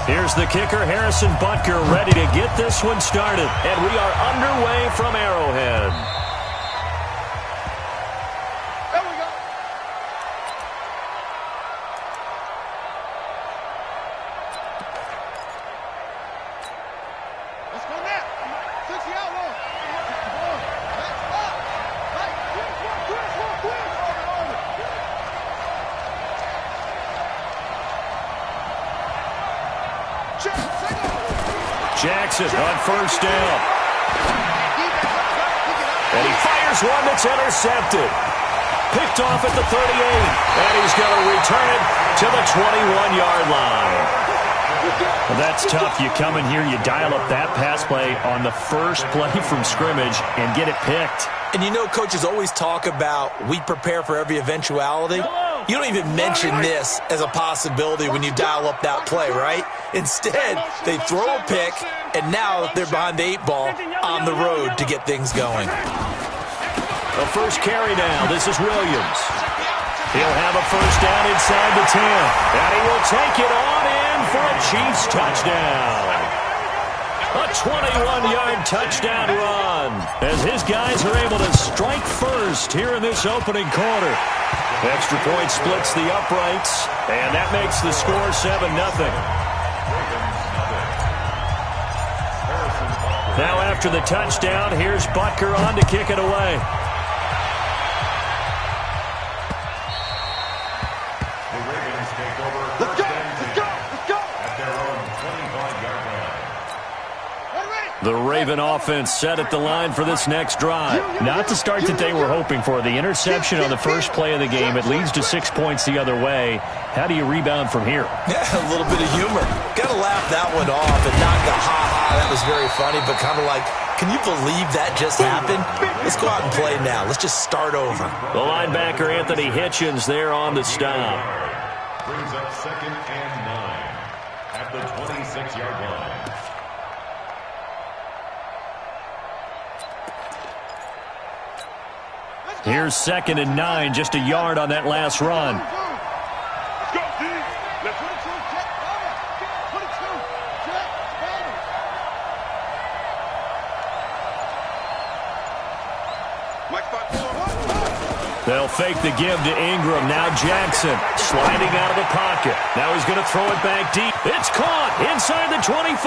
Here's the kicker, Harrison Butker, ready to get this one started. And we are underway from Arrowhead. There we go. Let's go now. 60 out long. Let's go. Jackson on first down. And he fires one that's intercepted. Picked off at the 38. And he's going to return it to the 21-yard line. Well, that's tough. You come in here, you dial up that pass play on the first play from scrimmage and get it picked. And you know, coaches always talk about we prepare for every eventuality. You don't even mention this as a possibility when you dial up that play, right? Instead, they throw a pick, and now they're behind the 8 ball on the road to get things going. The first carry now. This is Williams. He'll have a first down inside the 10. And he will take it on in for a Chiefs touchdown. A 21-yard touchdown run as his guys are able to strike first here in this opening quarter. Extra point splits the uprights, and that makes the score 7-0. Now after the touchdown, here's Butker on to kick it away. The Raven offense set at the line for this next drive. Not the start that they were hoping for. The interception on the first play of the game. It leads to 6 points the other way. How do you rebound from here? Yeah, a little bit of humor. Got to laugh that one off and not the ha-ha. That was very funny, but kind of like, can you believe that just happened? Let's go out and play now. Let's just start over. The linebacker, Anthony Hitchens, there on the stop. Brings up 2nd and 9 at the 26-yard line. Here's 2nd and 9, just a yard on that last run. They'll fake the give to Ingram. Now Jackson sliding out of the pocket. Now he's going to throw it back deep. It's caught inside the 25.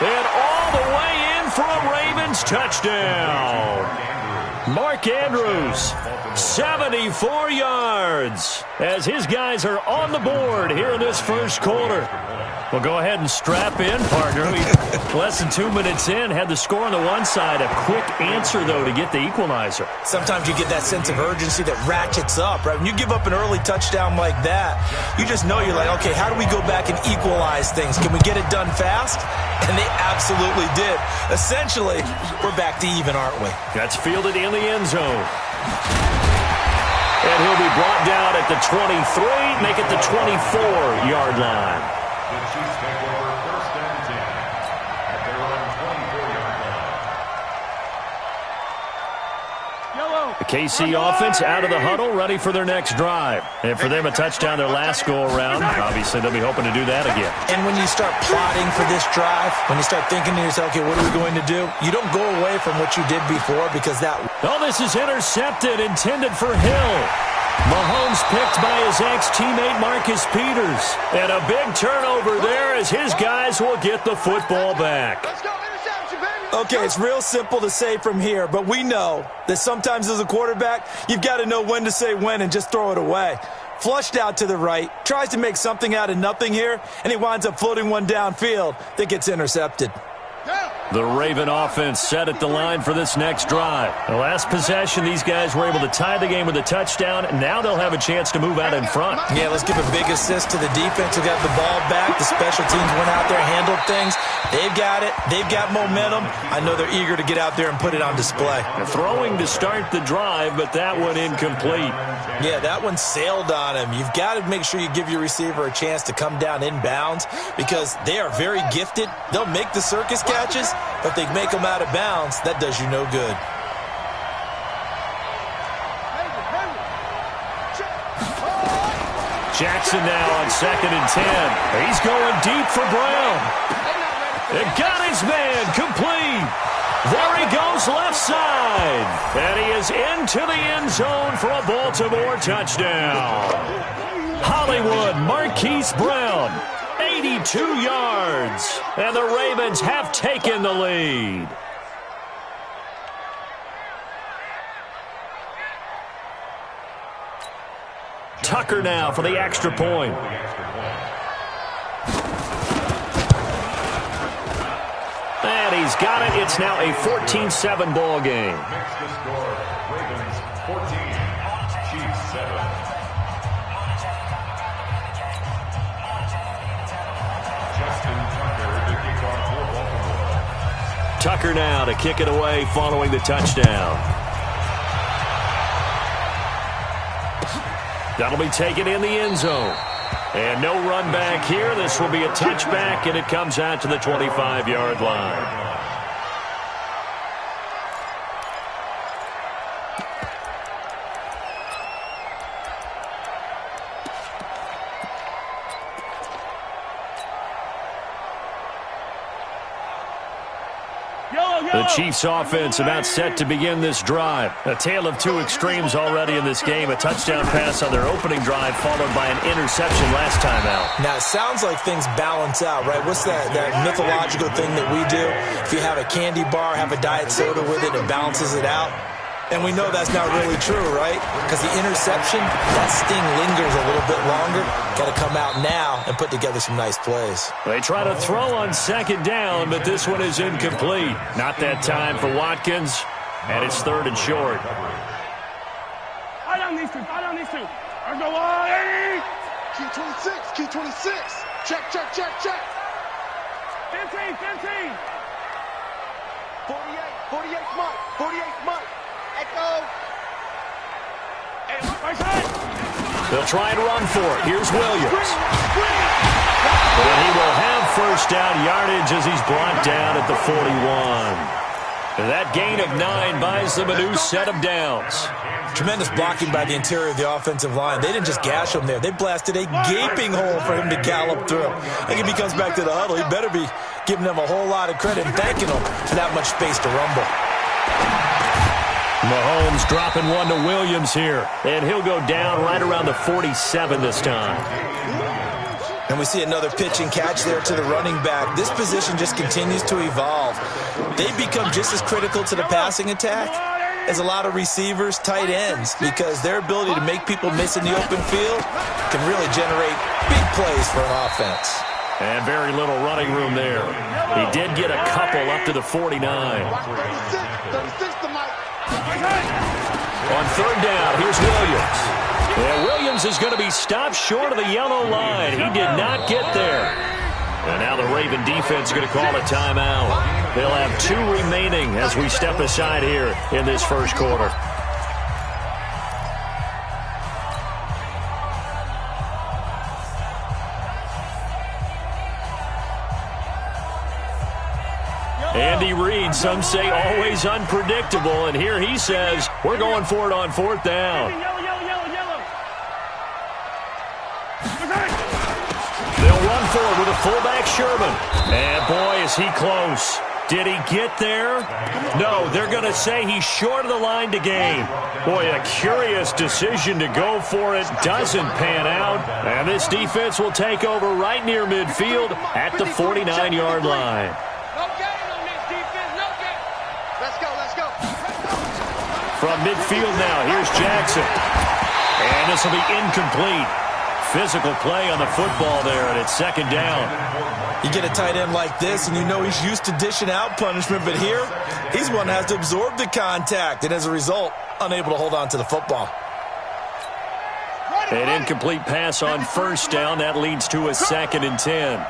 And all the way in for a Ravens touchdown. Mark Andrews, 74 yards, as his guys are on the board here in this first quarter. Well, go ahead and strap in, partner. Less than 2 minutes in, had the score on the one side. A quick answer, though, to get the equalizer. Sometimes you get that sense of urgency that ratchets up, right? When you give up an early touchdown like that, you just know you're like, okay, how do we go back and equalize things? Can we get it done fast? And they absolutely did. Essentially, we're back to even, aren't we? That's fielded in the end zone. And he'll be brought down at the 23, make it the 24-yard line. The Chiefs take over 1st and 10 at their own 24-yard line. The KC offense out of the huddle, ready for their next drive. And for them, a touchdown their last go-around. Obviously, they'll be hoping to do that again. And when you start plotting for this drive, when you start thinking to yourself, okay, what are we going to do? You don't go away from what you did before because that... Oh, this is intercepted, intended for Hill. Mahomes picked by his ex-teammate Marcus Peters. And a big turnover there as his guys will get the football back. Okay, it's real simple to say from here, but we know that sometimes as a quarterback, you've got to know when to say when and just throw it away. Flushed out to the right, tries to make something out of nothing here, and he winds up floating one downfield that gets intercepted. The Raven offense set at the line for this next drive. The last possession, these guys were able to tie the game with a touchdown, and now they'll have a chance to move out in front. Yeah, let's give a big assist to the defense who got the ball back. The special teams went out there, handled things. They've got it. They've got momentum. I know they're eager to get out there and put it on display. They're throwing to start the drive, but that one incomplete. Yeah, that one sailed on him. You've got to make sure you give your receiver a chance to come down inbounds because they are very gifted. They'll make the circus catches, but if they make them out of bounds, that does you no good. Jackson now on 2nd and 10. He's going deep for Brown. And got his man complete. There he goes left side. And he is into the end zone for a Baltimore touchdown. Hollywood Marquise Brown, 82 yards. And the Ravens have taken the lead. Tucker now for the extra point. And he's got it. It's now a 14-7 ball game. Makes the score. Ravens 14, Chiefs 7. Justin Tucker to kick off for Baltimore. Tucker now to kick it away following the touchdown. That'll be taken in the end zone. And no run back here. This will be a touchback, and it comes out to the 25-yard line. The Chiefs offense about set to begin this drive. A tale of two extremes already in this game. A touchdown pass on their opening drive followed by an interception last time out. Now, it sounds like things balance out, right? What's that mythological thing that we do? If you have a candy bar, have a diet soda with it, it balances it out. And we know that's not really true, right? Because the interception, that sting lingers a little bit longer. Got to come out now and put together some nice plays. They try to throw on 2nd down, but this one is incomplete. Not that time for Watkins, and it's 3rd and short. I don't need to. I go on. Key 26, key 26. Check. 15. 48 Mike. Echo. They'll try and run for it. Here's Williams. And he will have first down yardage as he's brought down at the 41. And that gain of 9 buys them a new set of downs. Tremendous blocking by the interior of the offensive line. They didn't just gash him there. They blasted a gaping hole for him to gallop through. I think if he comes back to the huddle, he better be giving them a whole lot of credit and thanking them for that much space to rumble. Mahomes dropping one to Williams here. And he'll go down right around the 47 this time. And we see another pitch and catch there to the running back. This position just continues to evolve. They become just as critical to the passing attack as a lot of receivers, tight ends, because their ability to make people miss in the open field can really generate big plays for an offense. And very little running room there. He did get a couple up to the 49. 36 to Mike. On 3rd down, here's Williams. And Williams is going to be stopped short of the yellow line. He did not get there. And now the Raven defense is going to call a timeout. They'll have 2 remaining as we step aside here in this first quarter. Andy Reid, some say always unpredictable, and here he says we're going for it on 4th down. They'll run for it with a fullback Sherman. And boy, is he close. Did he get there? No, they're going to say he's short of the line to gain. Boy, a curious decision to go for it. Doesn't pan out. And this defense will take over right near midfield at the 49-yard line. From midfield now, here's Jackson. And this will be incomplete. Physical play on the football there, and it's 2nd down. You get a tight end like this, and you know he's used to dishing out punishment, but here, he's one that has to absorb the contact, and as a result, unable to hold on to the football. An incomplete pass on 1st down. That leads to a 2nd and 10.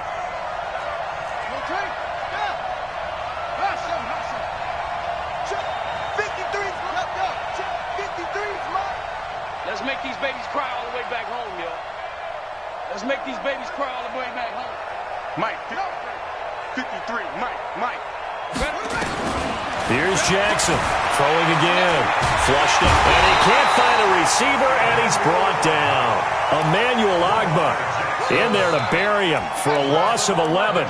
Let's make these babies cry all the way back home, yo. Let's make these babies cry all the way back home. Mike, 53, Mike. Here's Jackson, throwing again. Flushed up, and he can't find a receiver, and he's brought down. Emmanuel Ogbah in there to bury him for a loss of 11.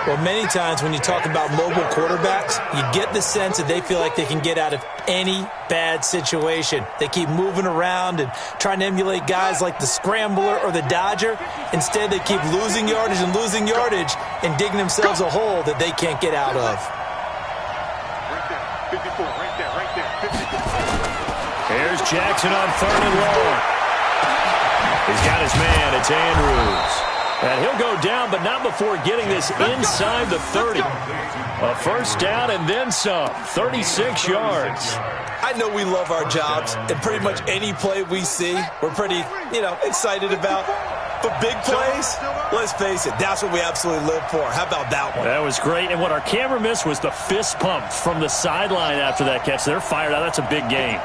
Well, many times when you talk about mobile quarterbacks, you get the sense that they feel like they can get out of any bad situation. They keep moving around and trying to emulate guys like the Scrambler or the Dodger. Instead, they keep losing yardage and digging themselves a hole that they can't get out of. Right there. 54, right there. 54. Here's Jackson on 3rd and long. He's got his man. It's Andrews. And he'll go down, but not before getting this inside the 30. A first down and then some. 36 yards. I know we love our jobs, and pretty much any play we see, we're pretty, excited about. But big plays, let's face it, that's what we absolutely live for. How about that one? That was great. And what our camera missed was the fist pump from the sideline after that catch. They're fired out. That's a big game.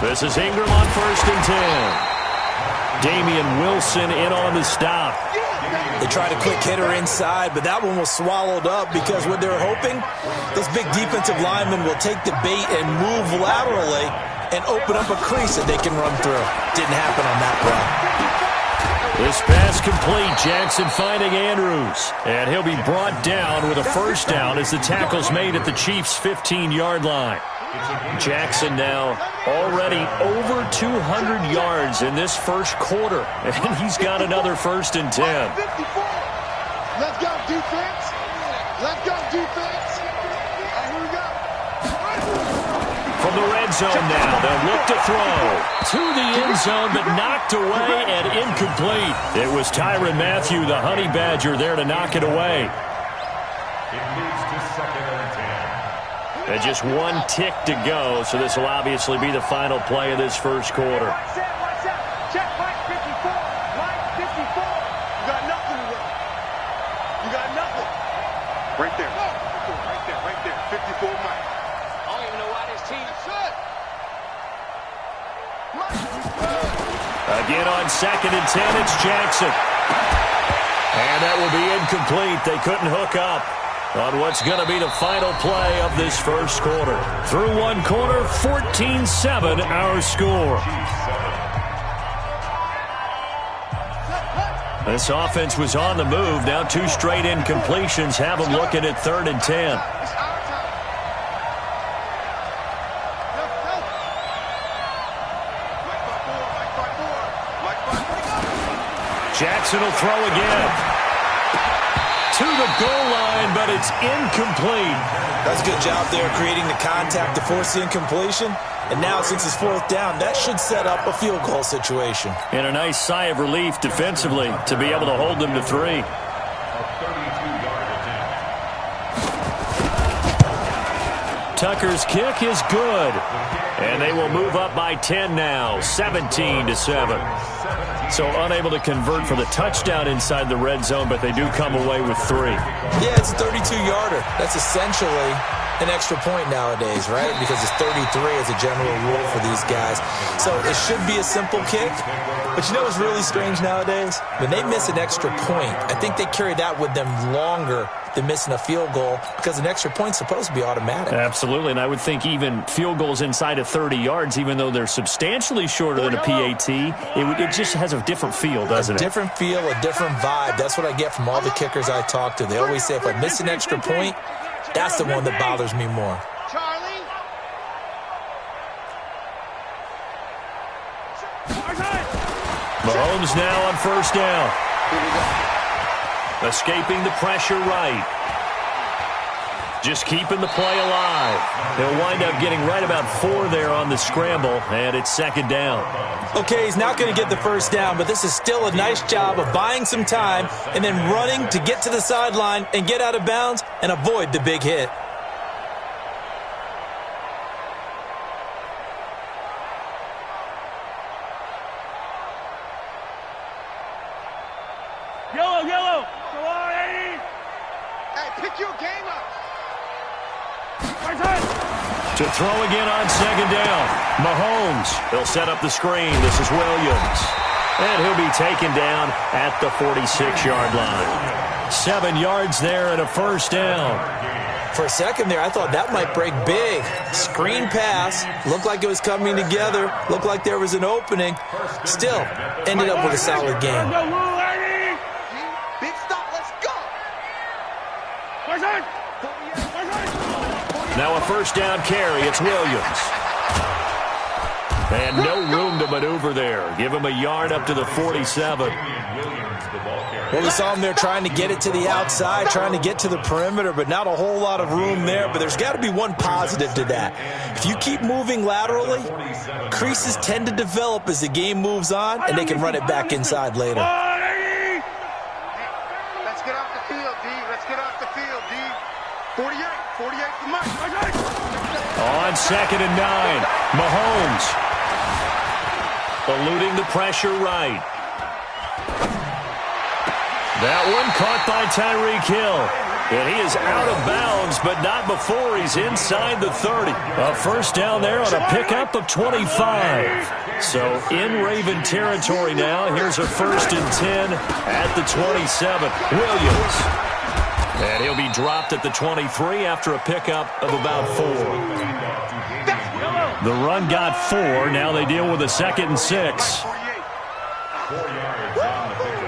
This is Ingram on 1st and 10. Damian Wilson in on the stop. They tried a quick hitter inside, but that one was swallowed up because what they're hoping, those big defensive linemen will take the bait and move laterally and open up a crease that they can run through. Didn't happen on that play. This pass complete. Jackson finding Andrews. And he'll be brought down with a first down as the tackle's made at the Chiefs' 15-yard line. Jackson now already over 200 yards in this first quarter. And he's got another 1st and 10. Let's go, defense. Let's go, defense. All right, here we go. From the red zone now, they'll look to throw. To the end zone, but knocked away and incomplete. It was Tyrann Mathieu, the Honey Badger, there to knock it away. It moves to 2nd and 10. And just one tick to go, so this will obviously be the final play of this first quarter. Watch out. Check Mike 54. Mike 54. You got nothing to work. You got nothing. Right there. Right there. 54 Mike. I don't even know why this team should. Again on 2nd and 10, it's Jackson. And that will be incomplete. They couldn't hook up on what's going to be the final play of this first quarter. Through one quarter, 14-7 our score. This offense was on the move. Now 2 straight incompletions have them looking at 3rd and 10. Jackson will throw again. To the goal line, but it's incomplete. That's a good job there creating the contact to force the incompletion. And now, since it's 4th down, that should set up a field goal situation. And a nice sigh of relief defensively to be able to hold them to 3. A 32-yard attempt. Tucker's kick is good. And they will move up by 10 now, 17-7. So unable to convert for the touchdown inside the red zone, but they do come away with 3. Yeah, it's a 32-yarder. That's essentially an extra point nowadays, right? Because it's 33 as a general rule for these guys. So it should be a simple kick. But you know what's really strange nowadays? When they miss an extra point, I think they carry that with them longer than missing a field goal because an extra point's supposed to be automatic. Absolutely, and I would think even field goals inside of 30 yards, even though they're substantially shorter than a PAT, it just has a different feel, doesn't it? A different feel, a different vibe. That's what I get from all the kickers I talk to. They always say if I miss an extra point, that's the one that bothers me more. Charlie. Mahomes now on 1st down. Escaping the pressure right. Just keeping the play alive. He'll wind up getting right about 4 there on the scramble, and it's 2nd down. Okay, he's not going to get the first down, but this is still a nice job of buying some time and then running to get to the sideline and get out of bounds and avoid the big hit. Yellow. Come on, Eddie. Hey, pick your game up. To throw again on 2nd down. Mahomes. He'll set up the screen. This is Williams. And he'll be taken down at the 46-yard line. 7 yards there and a first down. For a second there, I thought that might break big. Screen pass. Looked like it was coming together. Looked like there was an opening. Still, ended up with a solid game. Big stop, let's go! Now a first down carry. It's Williams. And no room to maneuver there. Give him a yard up to the 47. Well, we saw him there trying to get it to the outside, trying to get to the perimeter, but not a whole lot of room there. But there's got to be one positive to that. If you keep moving laterally, creases tend to develop as the game moves on, and they can run it back inside later. Let's get off the field, D. Let's get off the field, D. 48 for Mike. On 2nd and 9, Mahomes eluding the pressure right. That one caught by Tyreek Hill. And he is out of bounds, but not before he's inside the 30. A first down there on a pickup of 25. So in Raven territory now. Here's a 1st and 10 at the 27. Williams. And he'll be dropped at the 23 after a pickup of about 4. The run got 4. Now they deal with a 2nd and 6. 4 yards on the pickup.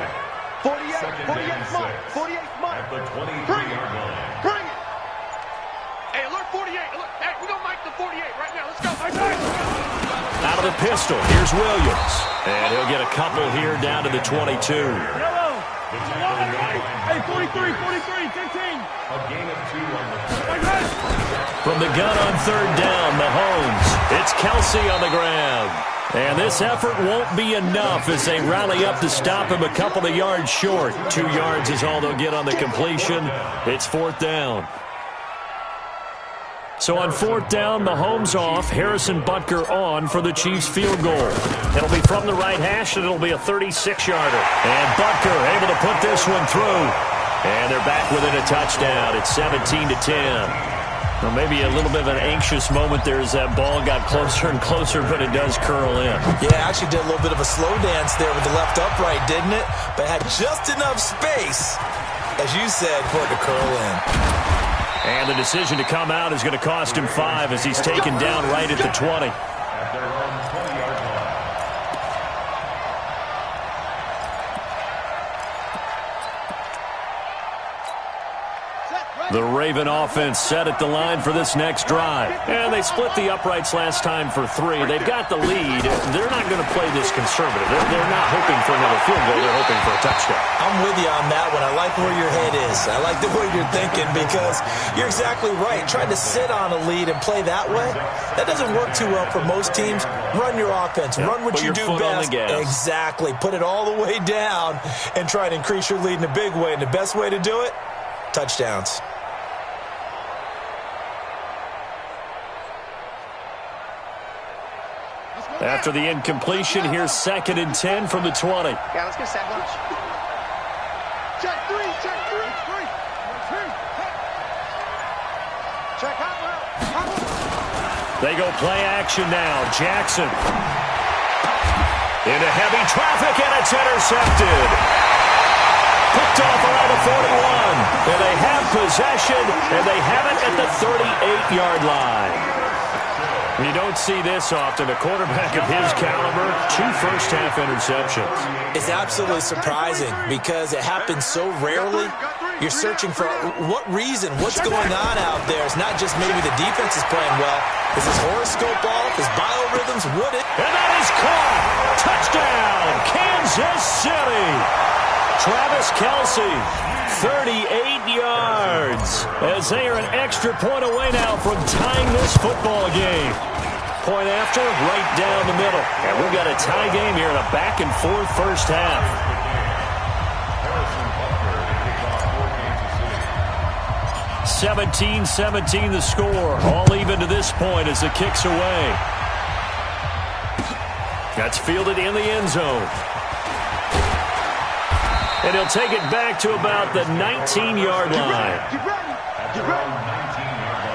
48 Mike. At the 23-yard line. Bring it. Hey, alert 48. Alert. Hey, we're going to mic the 48 right now. Let's go. Out of the pistol, here's Williams. And he'll get a couple here down to the 22. Hey, 43, 15. A gain of 2 on the play. From the gun on 3rd down, Mahomes. It's Kelsey on the ground. And this effort won't be enough as they rally up to stop him a couple of yards short. 2 yards is all they'll get on the completion. It's 4th down. So on 4th down, Mahomes off, Harrison Butker on for the Chiefs field goal. It'll be from the right hash, and it'll be a 36-yarder. And Butker able to put this one through. And they're back within a touchdown. It's 17-10. Well, maybe a little bit of an anxious moment there as that ball got closer and closer, but it does curl in. Yeah, actually did a little bit of a slow dance there with the left upright, didn't it? But had just enough space, as you said, for it to curl in. And the decision to come out is going to cost him 5 as he's taken down right at the 20. At their own 20-yard line. The Raven offense set at the line for this next drive. And they split the uprights last time for 3. They've got the lead. They're not going to play this conservative. They're not hoping for another field goal. They're hoping for a touchdown. I'm with you on that one. I like where your head is. I like the way you're thinking because you're exactly right. Trying to sit on a lead and play that way, that doesn't work too well for most teams. Run your offense. Run what you do best. Exactly. Put it all the way down and try to increase your lead in a big way. And the best way to do it, touchdowns. After the incompletion, here's 2nd and 10 from the 20. Yeah, let's get set lunch. Check 3. Check hot route. They go play action now. Jackson. Into heavy traffic, and it's intercepted. Picked off around the 41. And they have possession, and they have it at the 38-yard line. You don't see this often. A quarterback of his caliber, 2 first-half interceptions. It's absolutely surprising because it happens so rarely. You're searching for what reason, what's going on out there. It's not just maybe the defense is playing well. Is his horoscope off? His biorhythms? Would it? And that is caught. Touchdown, Kansas City. Travis Kelce, 38 yards, as they are an extra point away now from tying this football game. Point after, right down the middle. And we've got a tie game here in a back-and-forth first half. 17-17 the score, all even to this point as the kick's away. That's fielded in the end zone. And he'll take it back to about the 19-yard line. Get ready. Get ready. 19-yard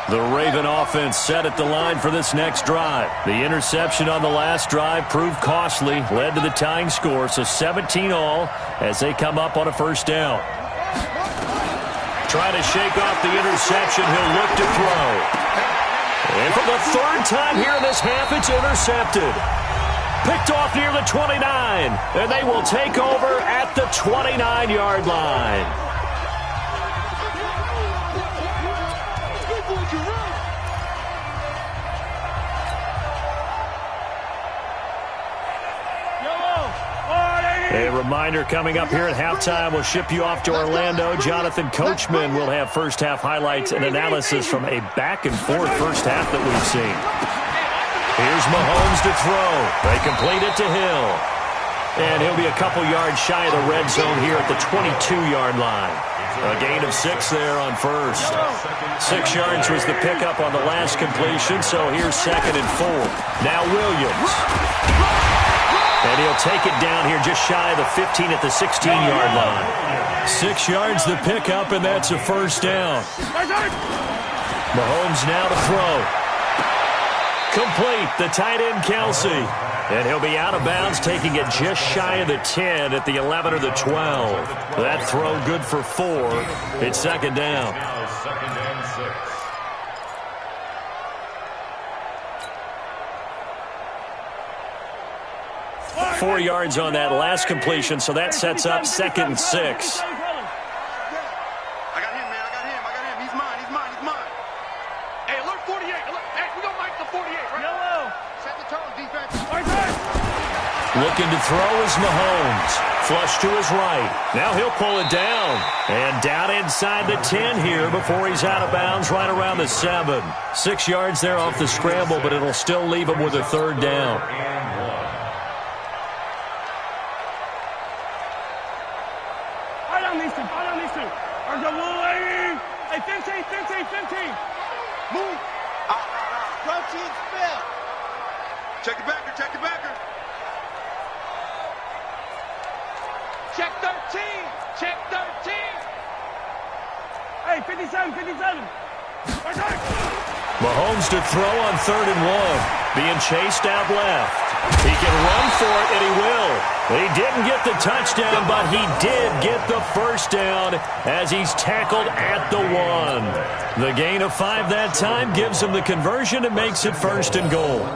line. The Raven offense set at the line for this next drive. The interception on the last drive proved costly, led to the tying score, so 17 all as they come up on a first down. Trying to shake off the interception, he'll look to throw. And for the third time here in this half, it's intercepted. Picked off near the 29, and they will take over at the 29-yard line. A reminder coming up here at halftime, we'll ship you off to Orlando. Jonathan Coachman will have first-half highlights and analysis from a back-and-forth first half that we've seen. Here's Mahomes to throw. They complete it to Hill. And he'll be a couple yards shy of the red zone here at the 22-yard line. A gain of 6 there on first. 6 yards was the pickup on the last completion, so here's 2nd and 4. Now Williams. And he'll take it down here just shy of the 15 at the 16-yard line. 6 yards the pickup, and that's a first down. Mahomes now to throw. Complete, the tight end Kelsey. And he'll be out of bounds, taking it just shy of the 10 at the 11 or the 12. That throw good for 4. It's 2nd down. Now 2nd and 6. 4 yards on that last completion, so that sets up 2nd and 6. I got him, man. I got him. He's mine. Hey, alert 48. Hey, we gonna mic the 48, right? Yellow. Set the tone, defense. Looking to throw is Mahomes. Flush to his right. Now he'll pull it down. And down inside the 10 here before he's out of bounds right around the 7. 6 yards there off the scramble, but it'll still leave him with a 3rd down. Move. Rotate spell. Check the backer. Check 13. Hey, 57. Mahomes to throw on 3rd and 1. Being chased out left. He can run for it, and he will. He didn't get the touchdown, but he did get the first down as he's tackled at the 1. The gain of 5 that time gives him the conversion and makes it 1st and goal.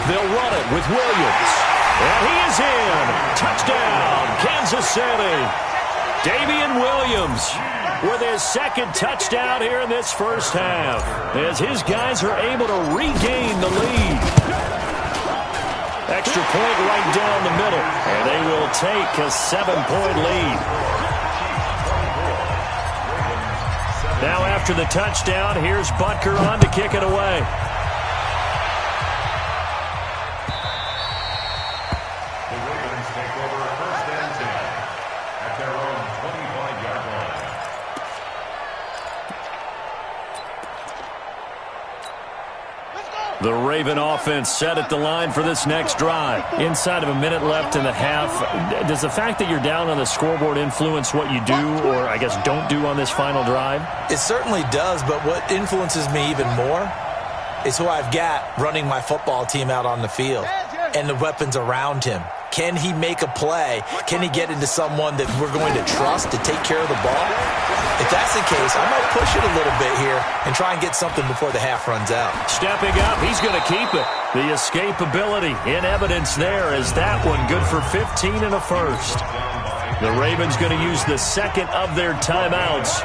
They'll run it with Williams. And he is in. Touchdown, Kansas City. Damian Williams with his 2nd touchdown here in this first half as his guys are able to regain the lead. Extra point right down the middle, and they will take a 7-point lead. Now after the touchdown, here's Butker on to kick it away. The Raven offense set at the line for this next drive. Inside of a minute left in the half, does the fact that you're down on the scoreboard influence what you do, or I guess don't do on this final drive? It certainly does, but what influences me even more is who I've got running my football team out on the field and the weapons around him. Can he make a play? Can he get into someone that we're going to trust to take care of the ball? If that's the case, I might push it a little bit here and try and get something before the half runs out. Stepping up, he's going to keep it. The escapability in evidence there is that one good for 15 and a first. The Ravens going to use the 2nd of their timeouts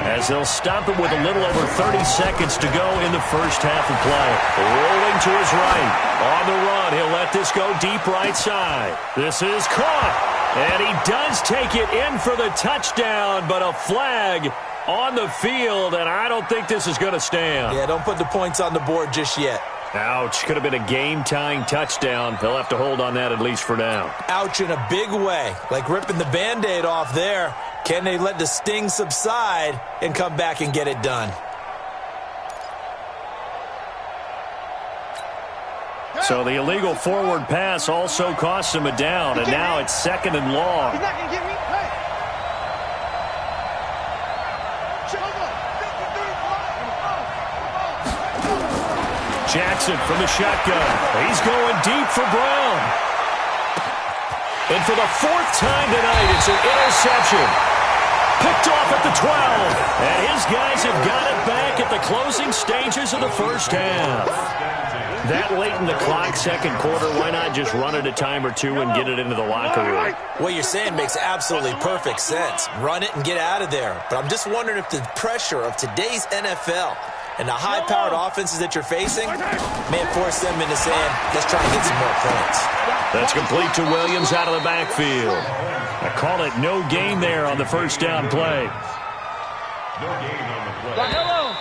as they'll stop it with a little over 30 seconds to go in the first half of play. Rolling to his right. On the run, he'll let this go deep right side. This is caught. And he does take it in for the touchdown, but a flag on the field, and I don't think this is going to stand. Yeah, don't put the points on the board just yet. Ouch. Could have been a game-tying touchdown. They'll have to hold on that at least for now. Ouch in a big way. Like ripping the Band-Aid off there. Can they let the sting subside and come back and get it done? So the illegal forward pass also costs him a down, and now it's 2nd and long. He's not going to get me. Hey. Jackson from the shotgun. He's going deep for Brown. And for the 4th time tonight, it's an interception. Picked off at the 12. And his guys have got it back at the closing stages of the first half. That late in the clock, 2nd quarter, why not just run it a time or two and get it into the locker room? What you're saying makes absolutely perfect sense. Run it and get out of there. But I'm just wondering if the pressure of today's NFL and the high-powered offenses that you're facing may force them into saying, let's try to get some more points. That's complete to Williams out of the backfield. I call it no gain there on the first down play. No gain on the play.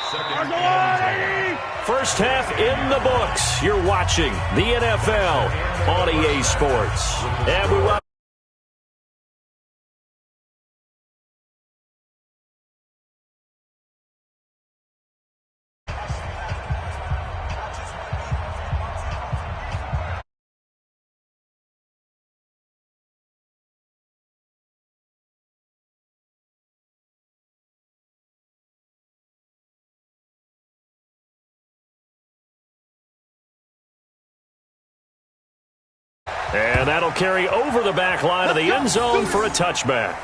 Second and 10. First half in the books. You're watching the NFL on EA Sports. And we welcome and that'll carry over the back line of the end zone for a touchback.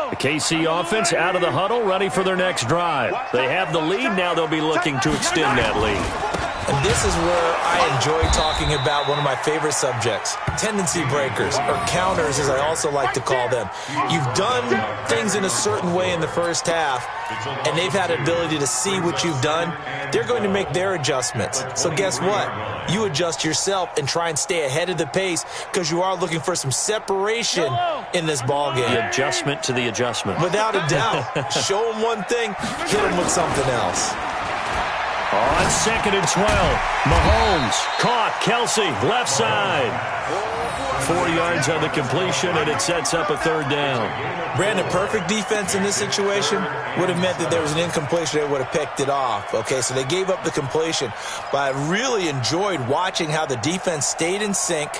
The KC offense out of the huddle, ready for their next drive. They have the lead. Now they'll be looking to extend that lead. And this is where I enjoy talking about one of my favorite subjects, tendency breakers, or counters as I also like to call them. You've done things in a certain way in the first half, and they've had an ability to see what you've done. They're going to make their adjustments. So guess what? You adjust yourself and try and stay ahead of the pace because you are looking for some separation in this ballgame. The adjustment to the adjustment. Without a doubt. Show them one thing, hit them with something else. On 2nd and 12, Mahomes caught Kelsey, left side. 4 yards on the completion, and it sets up a third down. Brandon, perfect defense in this situation would have meant that there was an incompletion. They would have picked it off. Okay, so they gave up the completion. But I really enjoyed watching how the defense stayed in sync,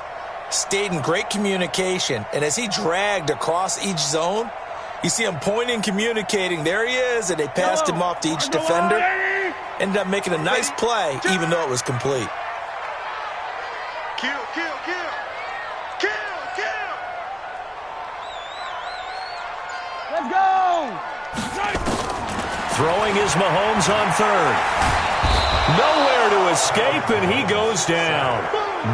stayed in great communication, and as he dragged across each zone, you see him pointing, communicating. There he is, and they passed him off to each defender. Ended up making a nice play, even though it was complete. Kill, kill, kill. Kill, kill. Let's go. Throwing is Mahomes on third. Nowhere to escape, and he goes down.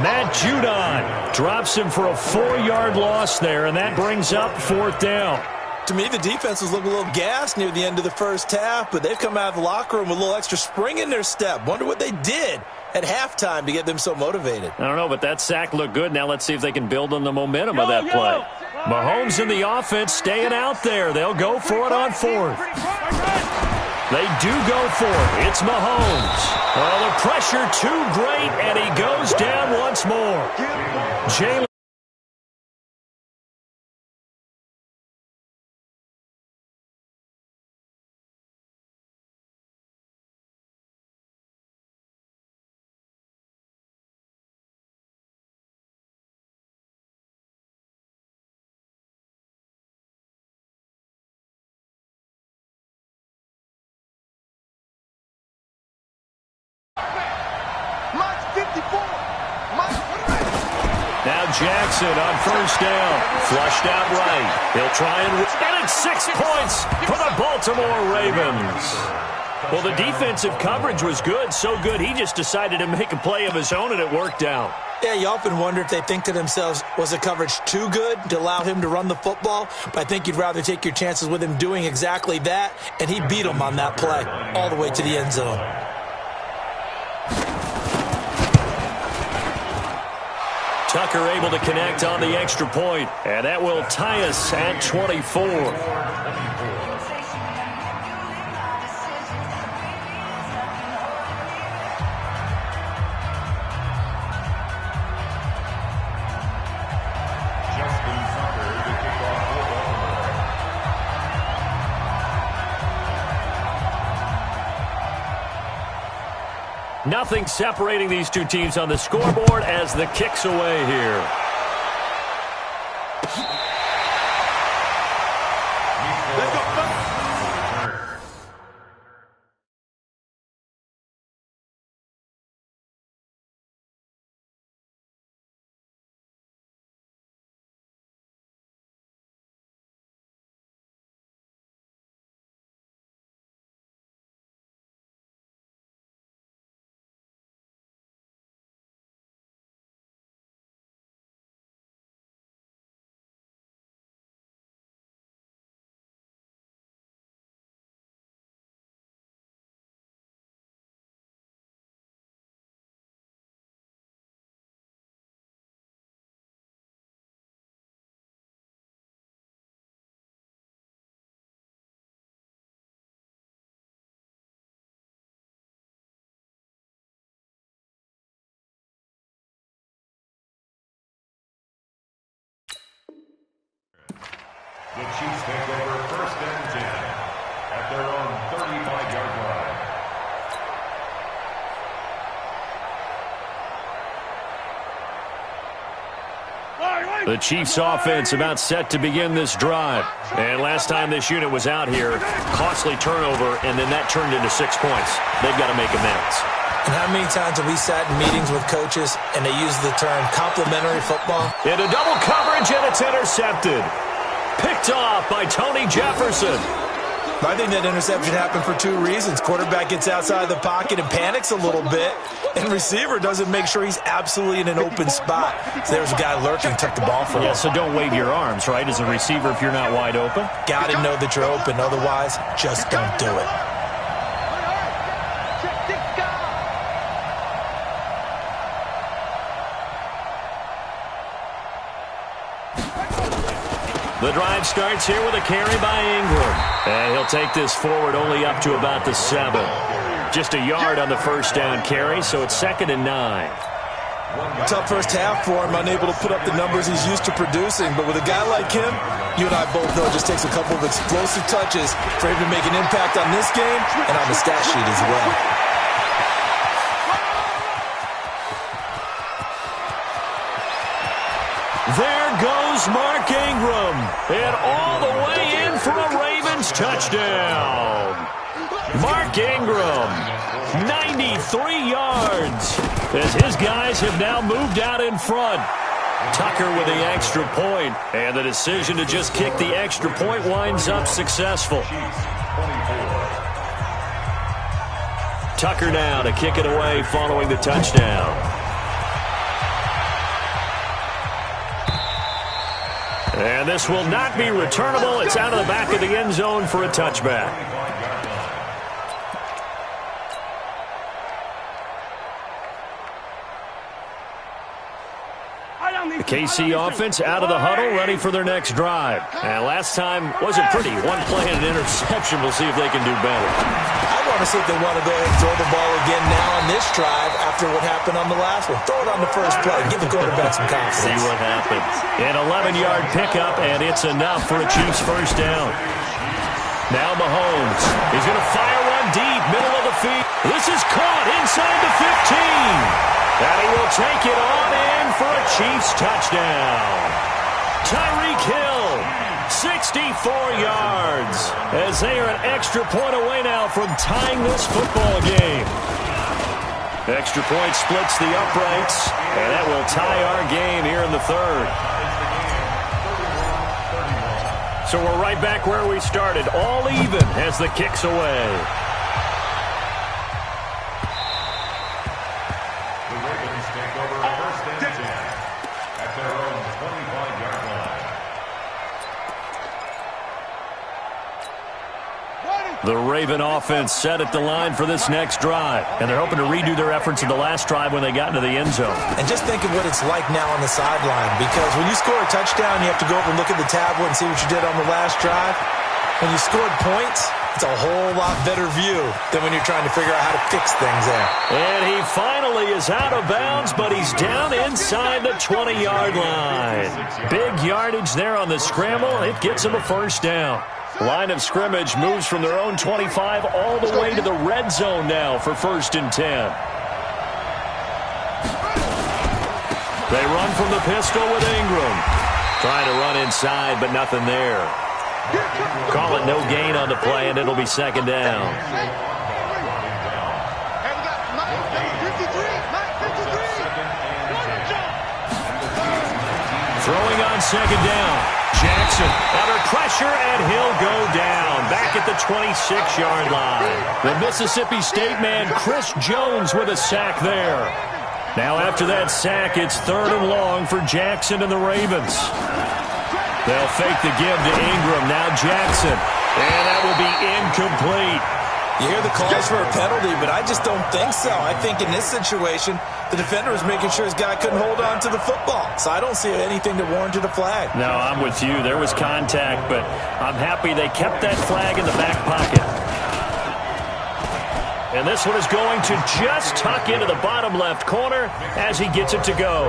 Matt Judon drops him for a 4-yard loss there, and that brings up 4th down. To me, the defense was looking a little gassed near the end of the first half, but they've come out of the locker room with a little extra spring in their step. Wonder what they did at halftime to get them so motivated. I don't know, but that sack looked good. Now let's see if they can build on the momentum of that play. Mahomes in the offense staying out there. They'll go for it on 4th. They do go for it. It's Mahomes. Oh, the pressure too great, and he goes down once more. Jalen. Now Jackson on first down. Flushed out right. He'll try and it's 6 points for the Baltimore Ravens. Well, the defensive coverage was good, so good he just decided to make a play of his own, and it worked out. Yeah, you often wonder if they think to themselves, was the coverage too good to allow him to run the football? But I think you'd rather take your chances with him doing exactly that, and he beat him on that play all the way to the end zone. Tucker able to connect on the extra point, and that will tie us at 24. Nothing separating these two teams on the scoreboard as the kick's away here. The Chiefs take over first and 10 at their own 35-yard line. The Chiefs offense about set to begin this drive. And last time this unit was out here, costly turnover, and then that turned into 6 points. They've got to make amends. And how many times have we sat in meetings with coaches and they use the term complimentary football? Into double coverage, and it's intercepted. Picked off by Tony Jefferson. I think that interception happened for 2 reasons. Quarterback gets outside the pocket and panics a little bit, and receiver doesn't make sure he's absolutely in an open spot. So there's a guy lurking, took the ball from him. Yeah, so don't wave your arms, right, as a receiver if you're not wide open. Got to know that you're open. Otherwise, just don't do it. The drive starts here with a carry by Ingram. And he'll take this forward only up to about the 7. Just a yard on the first down carry, so it's 2nd and 9. Tough first half for him, unable to put up the numbers he's used to producing. But with a guy like him, you and I both know it just takes a couple of explosive touches for him to make an impact on this game and on the stat sheet as well. There goes Mark Ingram, and all the way in for a Ravens touchdown. Mark Ingram, 93 yards, as his guys have now moved out in front. Tucker with the extra point, and the decision to just kick the extra point winds up successful. Tucker now to kick it away following the touchdown. And this will not be returnable. It's out of the back of the end zone for a touchback. The KC offense out of the huddle, ready for their next drive. And last time wasn't pretty. One play and an interception. We'll see if they can do better. I want to see if they want to go ahead and throw the ball again now on this drive after what happened on the last one. Throw it on the first play. Give the quarterback some confidence. See what happens. An 11-yard pickup, and it's enough for a Chiefs first down. Now Mahomes. He's going to fire one deep, middle of the field. This is caught inside the 15. And he will take it on in for a Chiefs touchdown. Tyreek Hill, 64 yards, as they are an extra point away now from tying this football game. Extra point splits the uprights, and that will tie our game here in the third. So we're right back where we started, all even as the kick's away. The Raven offense set at the line for this next drive, and they're hoping to redo their efforts in the last drive when they got into the end zone. And just think of what it's like now on the sideline, because when you score a touchdown, you have to go over and look at the tablet and see what you did on the last drive. When you scored points, it's a whole lot better view than when you're trying to figure out how to fix things there. And he finally is out of bounds, but he's down inside the 20-yard line. Big yardage there on the scramble. It gets him a first down. Line of scrimmage moves from their own 25 all the way to the red zone now for 1st and 10. They run from the pistol with Ingram. Trying to run inside, but nothing there. Call it no gain on the play, and it'll be 2nd down. Throwing on 2nd down. Jackson under pressure, and he'll go down back at the 26-yard line. The Mississippi State man, Chris Jones, with a sack there. Now after that sack, it's 3rd and long for Jackson and the Ravens. They'll fake the give to Ingram. Now Jackson, and that will be incomplete. You hear the calls for a penalty, but I just don't think so. I think in this situation, the defender was making sure his guy couldn't hold on to the football. So I don't see anything that warranted a flag. No, I'm with you. There was contact, but I'm happy they kept that flag in the back pocket. And this one is going to just tuck into the bottom left corner as he gets it to go.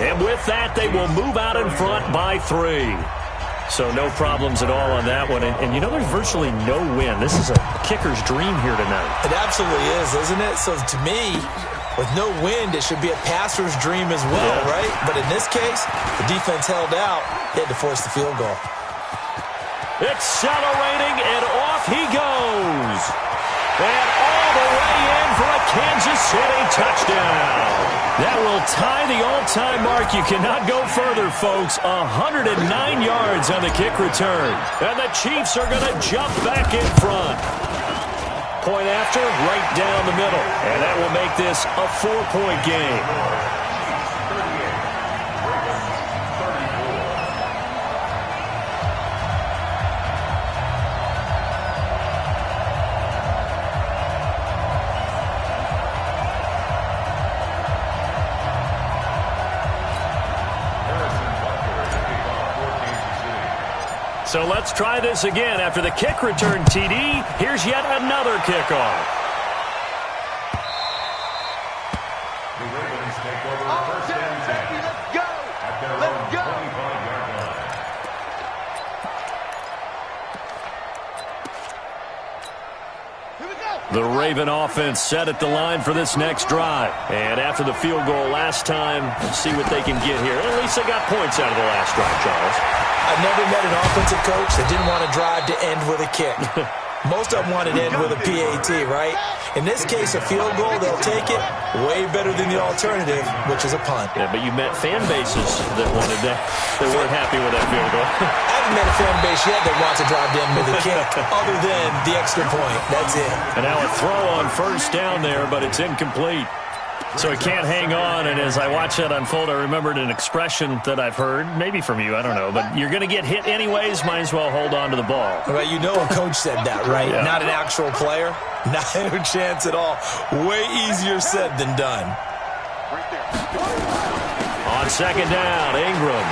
And with that, they will move out in front by 3. So no problems at all on that one. And you know, there's virtually no wind. This is a kicker's dream here tonight. It absolutely is, isn't it? So to me, with no wind, it should be a passer's dream as well, right? But in this case, the defense held out. They had to force the field goal. Accelerating, and off he goes. And all the way in for a Kansas City touchdown. That will tie the all-time mark. You cannot go further, folks. 109 yards on the kick return. And the Chiefs are going to jump back in front. Point after, right down the middle. And that will make this a 4-point game. So let's try this again. After the kick return TD, here's yet another kickoff. The Ravens take over 1st and 10. Let's go. At their own 25-yard line. Here we go. The Raven offense set at the line for this next drive. And after the field goal last time, let's see what they can get here. At least they got points out of the last drive, Charles. I've never met an offensive coach that didn't want to drive to end with a kick. Most of them want to end with a PAT, right? In this case, a field goal, they'll take it way better than the alternative, which is a punt. Yeah, but you met fan bases that wanted that. They weren't happy with that field goal. I haven't met a fan base yet that wants to drive to end with a kick, other than the extra point. That's it. And now a throw on 1st down there, but it's incomplete. So he can't hang on, and as I watch that unfold, I remembered an expression that I've heard, maybe from you, I don't know, but you're going to get hit anyways, might as well hold on to the ball. Well, you know a coach said that, right? Yeah. Not an actual player. Not a chance at all. Way easier said than done. On On second down, Ingram.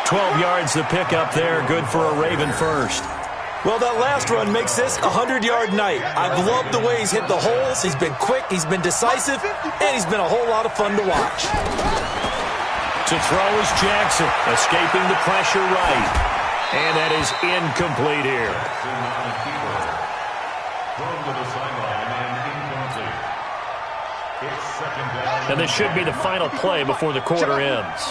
12 yards the pickup there. Good for a Raven first. Well, that last run makes this a 100-yard night. I've loved the way he's hit the holes. He's been quick, he's been decisive, and he's been a whole lot of fun to watch. To throw is Jackson, escaping the pressure right. And that is incomplete here. And this should be the final play before the quarter ends.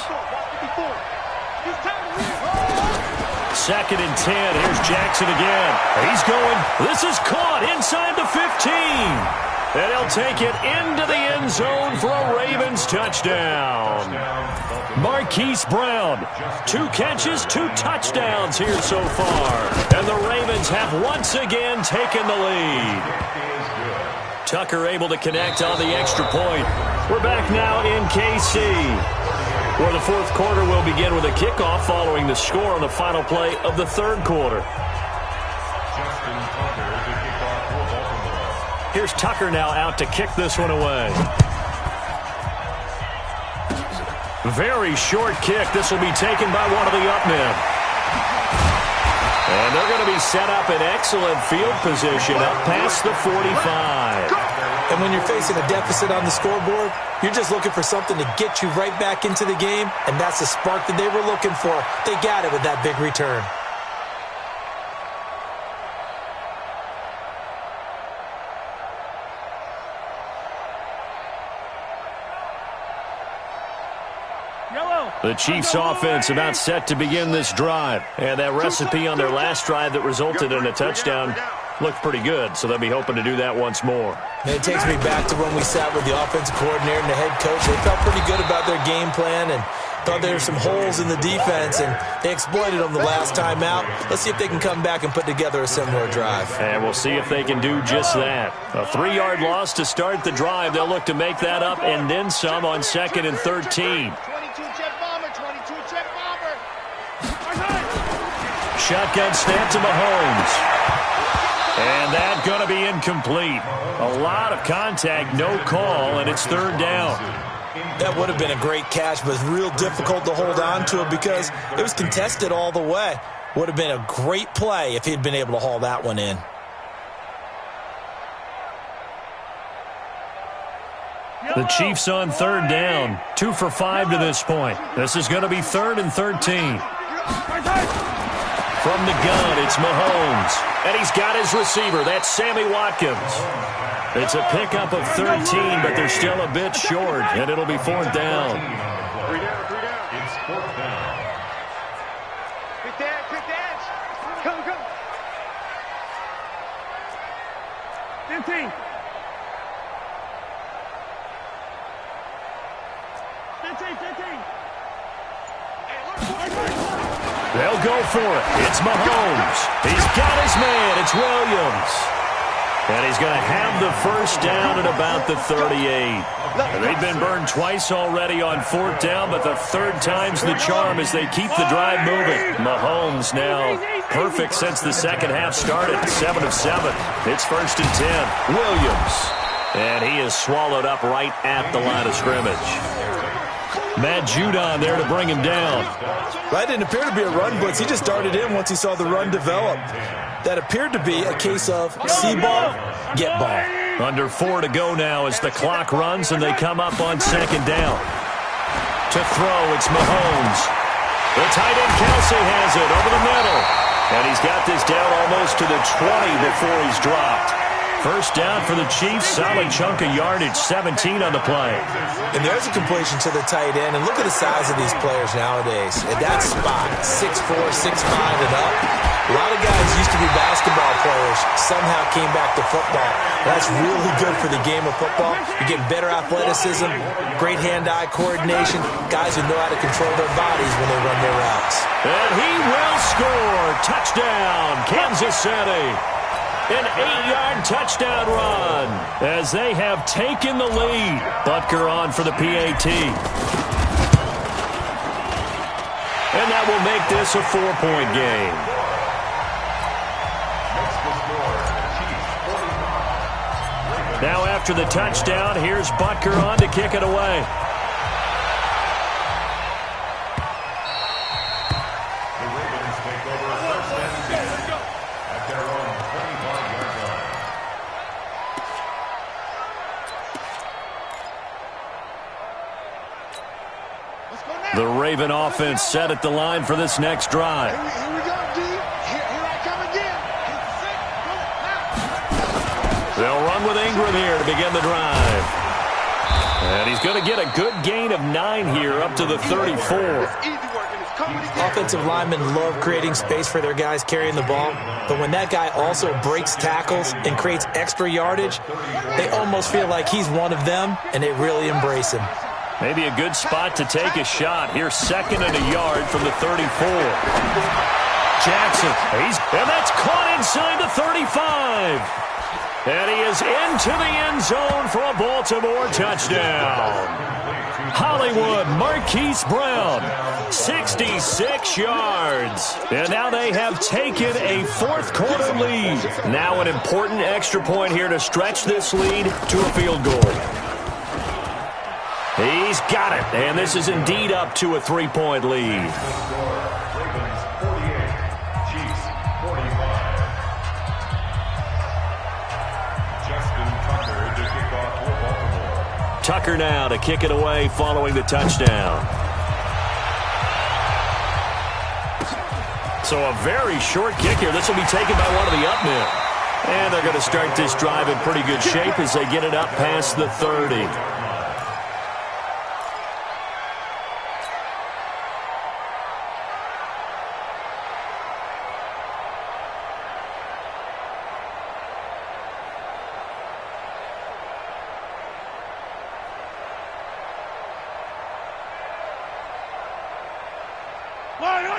Second and 10. Here's Jackson again. He's going. This is caught inside the 15. And he'll take it into the end zone for a Ravens touchdown. Marquise Brown, 2 catches, 2 touchdowns here so far. And the Ravens have once again taken the lead. Tucker able to connect on the extra point. We're back now in KC, where the fourth quarter will begin with a kickoff following the score on the final play of the third quarter. Here's Tucker now out to kick this one away. Very short kick. This will be taken by one of the up men. And they're going to be set up in excellent field position up past the 45. And when you're facing a deficit on the scoreboard, you're just looking for something to get you right back into the game, and that's the spark that they were looking for. They got it with that big return. The Chiefs offense about set to begin this drive. And that recipe on their last drive that resulted in a touchdown looked pretty good, so they'll be hoping to do that once more. And it takes me back to when we sat with the offensive coordinator and the head coach. They felt pretty good about their game plan and thought there were some holes in the defense, and they exploited them the last time out. Let's see if they can come back and put together a similar drive. And we'll see if they can do just that. A 3-yard loss to start the drive. They'll look to make that up and then some on 2nd and 13. Shotgun snap to Mahomes. And that's going to be incomplete. A lot of contact, no call, and it's 3rd down. That would have been a great catch, but it's real difficult to hold on to it because it was contested all the way. Would have been a great play if he'd been able to haul that one in. The Chiefs on 3rd down. 2 for 5 to this point. This is going to be 3rd and 13. From the gun, it's Mahomes. And he's got his receiver. That's Sammy Watkins. It's a pickup of 13, but they're still a bit short, and it'll be 4th down. It's 4th down. Quick dance. Come. 15. 15. They'll go for it. It's Mahomes. He's got his man. It's Williams. And he's going to have the first down at about the 38. And they've been burned twice already on 4th down, but the 3rd time's the charm as they keep the drive moving. Mahomes now perfect since the second half started. 7 of 7. It's 1st and 10. Williams. And he is swallowed up right at the line of scrimmage. Matt Judon there to bring him down. That didn't appear to be a run blitz. He just darted in once he saw the run develop. That appeared to be a case of see ball, get ball. Under 4 to go now as the clock runs and they come up on 2nd down. To throw, it's Mahomes. The tight end Kelsey has it over the middle. And he's got this down almost to the 20 before he's dropped. First down for the Chiefs. Solid chunk of yardage, 17 on the play. And there's a completion to the tight end. And look at the size of these players nowadays. At that spot, 6'4", 6'5", and up. A lot of guys used to be basketball players, somehow came back to football. That's really good for the game of football. You get better athleticism, great hand-eye coordination, guys who know how to control their bodies when they run their routes. And he will score. Touchdown, Kansas City. An 8-yard touchdown run as they have taken the lead. Butker on for the PAT. And that will make this a 4-point game. Now after the touchdown, here's Butker on to kick it away. The Ravens take over first and 10 at their own 25-yard line. The Raven offense set at the line for this next drive. Here we go, D. Here I come again. They'll run with Ingram here to begin the drive. And he's going to get a good gain of 9 here up to the 34. It's easy work, and it's coming together. Offensive linemen love creating space for their guys carrying the ball, but when that guy also breaks tackles and creates extra yardage, they almost feel like he's one of them, and they really embrace him. Maybe a good spot to take a shot. Here's 2nd and a yard from the 34. Jackson, and that's caught inside the 35. And he is into the end zone for a Baltimore touchdown. Hollywood Marquise Brown, 66 yards. And now they have taken a 4th quarter lead. Now an important extra point here to stretch this lead to a field goal. He's got it, and this is indeed up to a 3-point lead. Ravens 48, Chiefs 45. Justin Tucker to kick off for Baltimore. Tucker now to kick it away following the touchdown. So a very short kick here. This will be taken by one of the up men. And they're going to start this drive in pretty good shape as they get it up past the 30.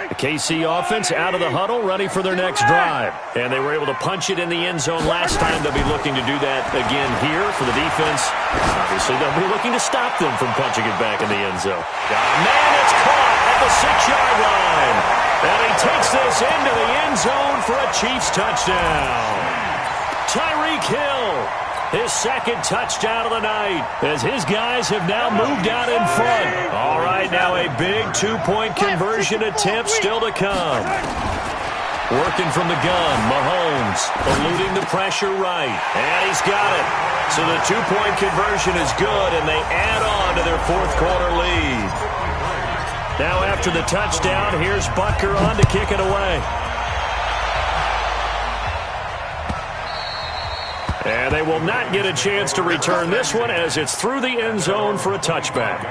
The KC offense out of the huddle, ready for their next drive. And they were able to punch it in the end zone last time. They'll be looking to do that again here for the defense. Obviously, they'll be looking to stop them from punching it back in the end zone. Man, it's caught at the 6-yard line. And he takes this into the end zone for a Chiefs touchdown. Tyreek Hill, his 2nd touchdown of the night, as his guys have now moved out in front. All right, now a big 2-point conversion attempt still to come. Working from the gun, Mahomes eluding the pressure right, and he's got it. So the 2-point conversion is good, and they add on to their 4th quarter lead. Now after the touchdown, here's Butker on to kick it away. And they will not get a chance to return this one as it's through the end zone for a touchback.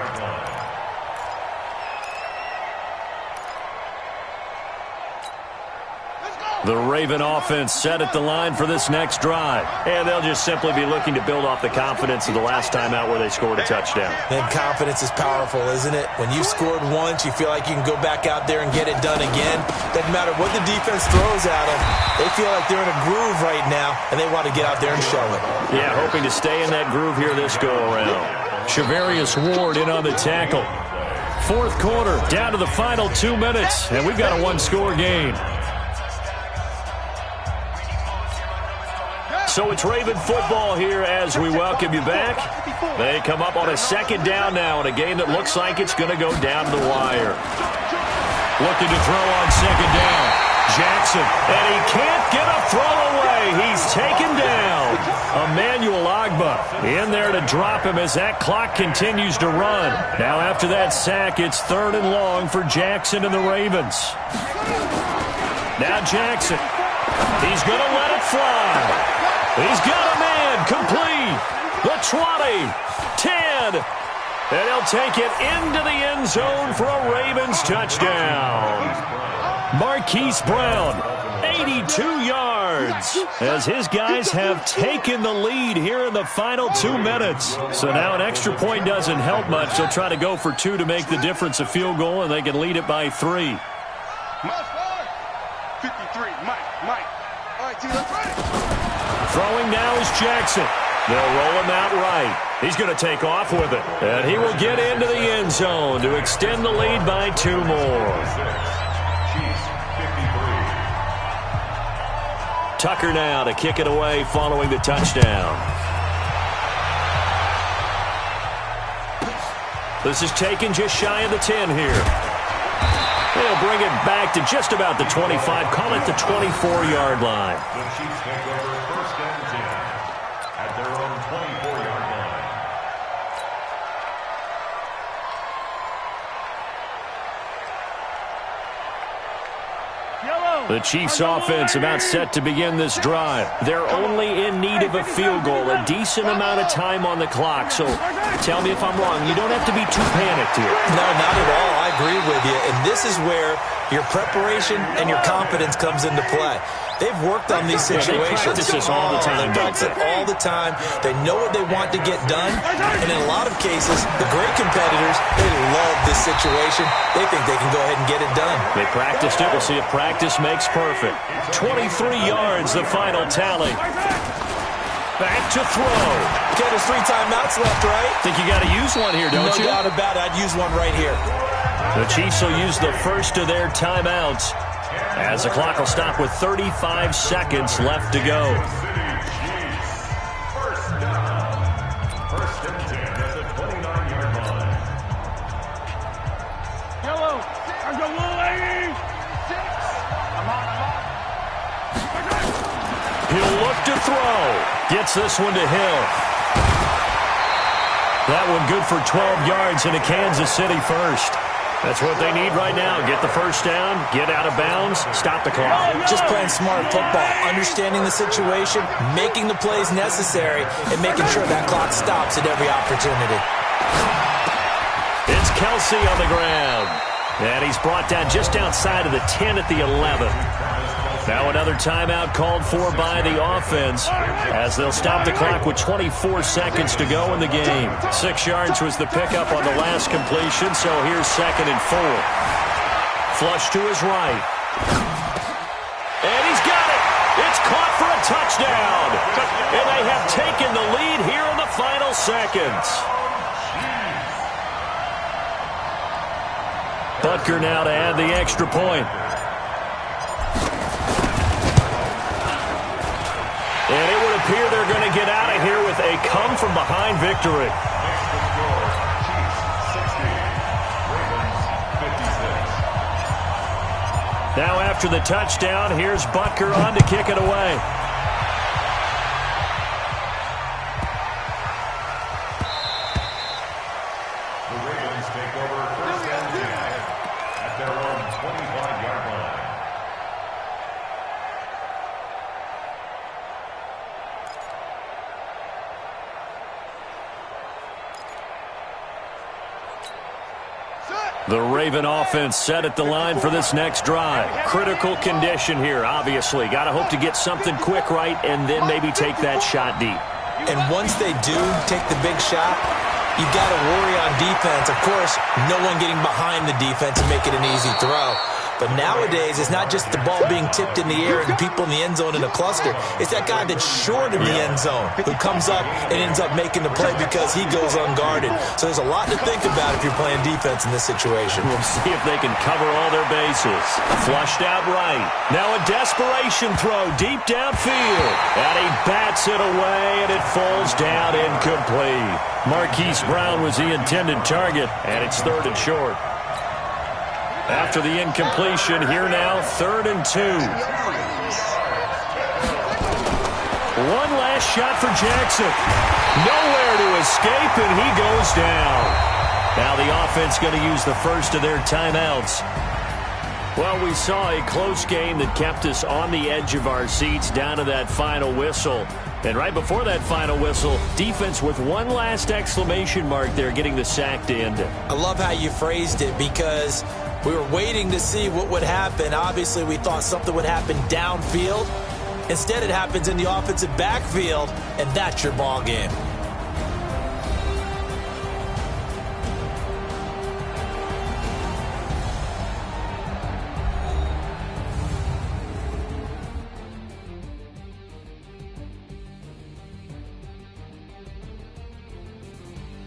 The Raven offense set at the line for this next drive. And they'll just simply be looking to build off the confidence of the last time out where they scored a touchdown. And confidence is powerful, isn't it? When you've scored once, you feel like you can go back out there and get it done again. Doesn't matter what the defense throws at them. They feel like they're in a groove right now, and they want to get out there and show it. Yeah, hoping to stay in that groove here this go-around. Shavarius Ward in on the tackle. 4th quarter, down to the final 2 minutes, and we've got a 1-score game. So it's Raven football here as we welcome you back. They come up on a 2nd down now in a game that looks like it's going to go down to the wire. Looking to throw on 2nd down. Jackson, and he can't get a throw away. He's taken down. Emmanuel Agba in there to drop him as that clock continues to run. Now after that sack, it's 3rd and long for Jackson and the Ravens. Now Jackson, he's going to let it fly. He's got a man complete. The 20, 10, and he'll take it into the end zone for a Ravens touchdown. Marquise Brown, 82 yards, as his guys have taken the lead here in the final 2 minutes. So now an extra point doesn't help much. They'll try to go for 2 to make the difference a field goal, and they can lead it by 3. 53, Mike. All right, team, let's run it. Throwing now is Jackson. They'll roll him out right. He's going to take off with it. And he will get into the end zone to extend the lead by 2 more. Chiefs 53. Tucker now to kick it away following the touchdown. This is taken just shy of the 10 here. They'll bring it back to just about the 25. Call it the 24-yard line. The Chiefs take over first and 10 at their own 24-yard line. The Chiefs offense about set to begin this drive. They're only in need of a field goal, a decent amount of time on the clock. So tell me if I'm wrong. You don't have to be too panicked here. No, not at all. I agree with you. And this is where your preparation and your confidence comes into play. They've worked on these situations. They practice this all the time. They practice it all the time. They know what they want to get done. And in a lot of cases, the great competitors, they love this situation. They think they can go ahead and get it done. They practiced it. We'll see if practice makes perfect. 23 yards, the final tally. Back to throw. Okay, there's 3 timeouts left, right? Think you got to use one here, don't you? No doubt about it. I'd use one right here. The Chiefs will use the first of their timeouts as the clock will stop with 35 seconds left to go. First and 10 at the 29-yard line. Yellow. I'm going lady. 6. I'm on. He'll look to throw. Gets this one to Hill. That one good for 12 yards into Kansas City first. That's what they need right now. Get the first down, get out of bounds, stop the clock. Just playing smart football, understanding the situation, making the plays necessary, and making sure that clock stops at every opportunity. It's Kelsey on the ground. And he's brought down just outside of the 10 at the 11. Now another timeout called for by the offense as they'll stop the clock with 24 seconds to go in the game. 6 yards was the pickup on the last completion, so here's 2nd and 4. Flush to his right. And he's got it. It's caught for a touchdown. And they have taken the lead here in the final seconds. Butker now to add the extra point. And it would appear they're going to get out of here with a come-from-behind victory. Now after the touchdown, here's Butker on to kick it away. The Ravens take over first and 10 at their own 25-yard line. The Raven offense set at the line for this next drive. Critical condition here, obviously. Got to hope to get something quick right and then maybe take that shot deep. And once they do take the big shot, you've got to worry on defense. Of course, no one getting behind the defense and make it an easy throw. But nowadays, it's not just the ball being tipped in the air and people in the end zone in a cluster. It's that guy that's short in the end zone who comes up and ends up making the play because he goes unguarded. So there's a lot to think about if you're playing defense in this situation. We'll see if they can cover all their bases. Flushed out right. Now a desperation throw deep downfield. And he bats it away, and it falls down incomplete. Marquise Brown was the intended target, and it's 3rd and short. After the incompletion, here now, 3rd and 2. One last shot for Jackson. Nowhere to escape, and he goes down. Now the offense going to use the first of their timeouts. Well, we saw a close game that kept us on the edge of our seats down to that final whistle. And right before that final whistle, defense with one last exclamation mark there, getting the sack to end it. I love how you phrased it because we were waiting to see what would happen. Obviously, we thought something would happen downfield. Instead, it happens in the offensive backfield, and that's your ball game.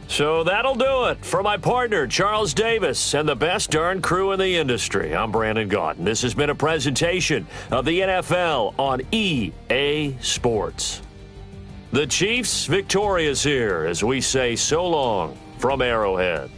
So that'll do it for my partner, Charles Davis, and the best darn crew in the industry. I'm Brandon Gaudin. This has been a presentation of the NFL on EA Sports. The Chiefs victorious here as we say so long from Arrowhead.